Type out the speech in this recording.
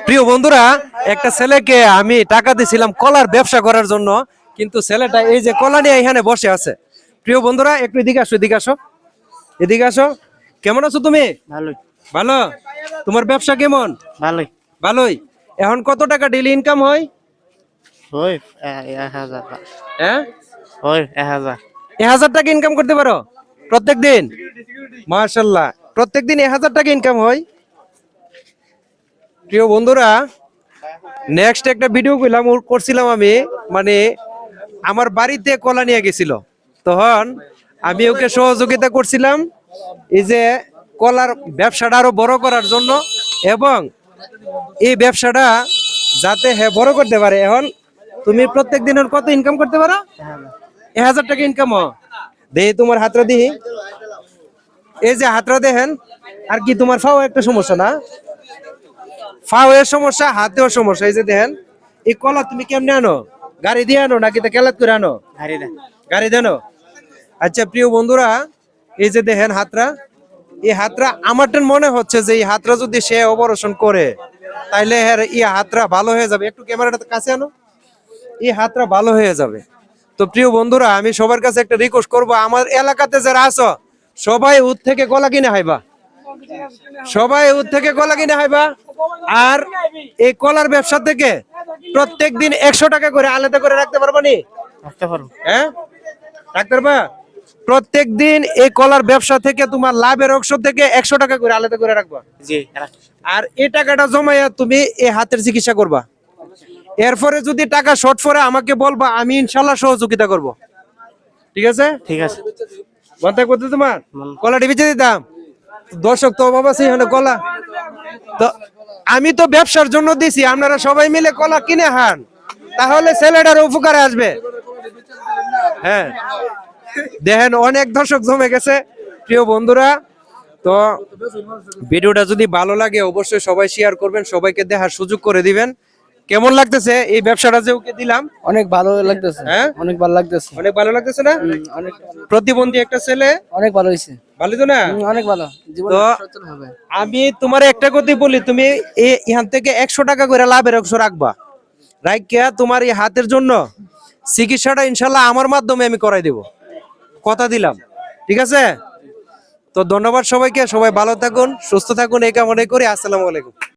প্রিয় বন্ধুরা, একটা ছেলেকে আমি টাকা দিয়েছিলাম কলার ব্যবসা করার জন্য, কিন্তু ছেলেটা এই যে কলা নিয়ে এখানে বসে আছে। প্রিয় বন্ধুরা, একটু এদিকে আসো, এদিকে আসো, এদিকে আসো। কেমন আছো তুমি? ভালোই। ভালো। তোমার ব্যবসা কেমন? ভালোই। ভালোই। এখন কত টাকা ডেইলি ইনকাম হয়? ওই 1000। হ্যাঁ, ওই 1000। 1000 টাকা ইনকাম করতে পারো প্রত্যেক দিন? মাশাল্লাহ, প্রত্যেক দিন 1000 টাকা ইনকাম হয়। প্রিয় বন্ধুরা, নেক্সট একটা ভিডিও করছিলাম আমি, মানে আমার বাড়িতে কলা নিয়ে গেছিল, তখন আমি ওকে সহযোগিতা করছিলাম এই যে কলার ব্যবসাটা আরো বড় করার জন্য, এবং এই ব্যবসাটা যাতে হ্যাঁ বড় করতে পারে। এখন তুমি প্রত্যেক দিনের কত ইনকাম করতে পারো? 1000 টাকা ইনকাম। দেখি তোমার হাতটা, দেখি এই যে হাতটা দেখেন। আর কি তোমার ফাও একটা সমস্যা না? ফাও এর সমস্যা, হাতেও সমস্যা। এই যে দেখেন, এই কলা তুমি কেমনে আনো? গাড়ি দিয়ে আনো নাকি কেলাত করে আনো? গাড়ি দেন। আচ্ছা প্রিয় বন্ধুরা, এই যে দেখেন হাতরা, এই হাতরা আমারটার মনে হচ্ছে যে এই হাতরা যদি সে অপারেশন করে তাইলে এই হাতরা ভালো হয়ে যাবে। একটু ক্যামেরাটা কাছে আনো, এই হাতরা ভালো হয়ে যাবে। তো প্রিয় বন্ধুরা, আমি সবার কাছে একটা রিকোয়েস্ট করব, আমার এলাকাতে যারা আছো সবাই উদ থেকে কলা কিনে খাইবা, সবাই উদ থেকে কলা কিনে খাইবা। আর এই কলার ব্যবসা থেকে প্রত্যেক দিন 100 টাকা করে আলাদা করে রাখতে পারবা নি? রাখতে পারবো। হ্যাঁ, রাখতে পারবা। প্রত্যেক দিন এই কলার ব্যবসা থেকে তোমার লাভের অংশ থেকে 100 টাকা করে আলাদা করে রাখবা। জি। আর এই টাকাটা জমাইয়া তুমি এই হাতের চিকিৎসা করবা। এরপরে যদি টাকা শর্ট পড়ে আমাকে বলবা, আমি ইনশাল্লাহ সহযোগিতা করব। ঠিক আছে? ঠিক আছে। বন্ধ করতে তোমার কলা টিভিতে দিতাম। দর্শক তো বাবা সেই হলো কলা, তো আমি তো ব্যবসার জন্য দিছি, আপনারা সবাই মিলে কলা কিনে খান, তাহলে ছেলেটার উপকারে আসবে। হ্যাঁ, দেখেন অনেক দর্শক জমে গেছে। প্রিয় বন্ধুরা, তো ভিডিওটা যদি ভালো লাগে অবশ্যই সবাই শেয়ার করবেন, সবাইকে দেখার সুযোগ করে দিবেন। কেমন লাগতেছে এই ব্যবসাটা যে ওকে দিলাম? অনেক ভালো লাগতেছে। হ্যাঁ, অনেক ভালো লাগতেছে। অনেক ভালো লাগতেছে না? অনেক প্রতিবন্ধী একটা ছেলে, অনেক ভালো হয়েছে। ভালো তো না? অনেক ভালো। জীবন তো সচল হবে। আমি তোমার একটা কথা বলি, তুমি এখান থেকে 100 টাকা করে লাভের অংশ রাখবা। রাখিয়া তোমার এই হাতের জন্য চিকিৎসাটা ইনশাল্লাহ আমার মাধ্যমে আমি করাই দেব, কথা দিলাম। ঠিক আছে? তো ধন্যবাদ সবাইকে, সবাই ভালো থাকুন, সুস্থ থাকুন, এই কামনাই করি। আসসালামু আলাইকুম।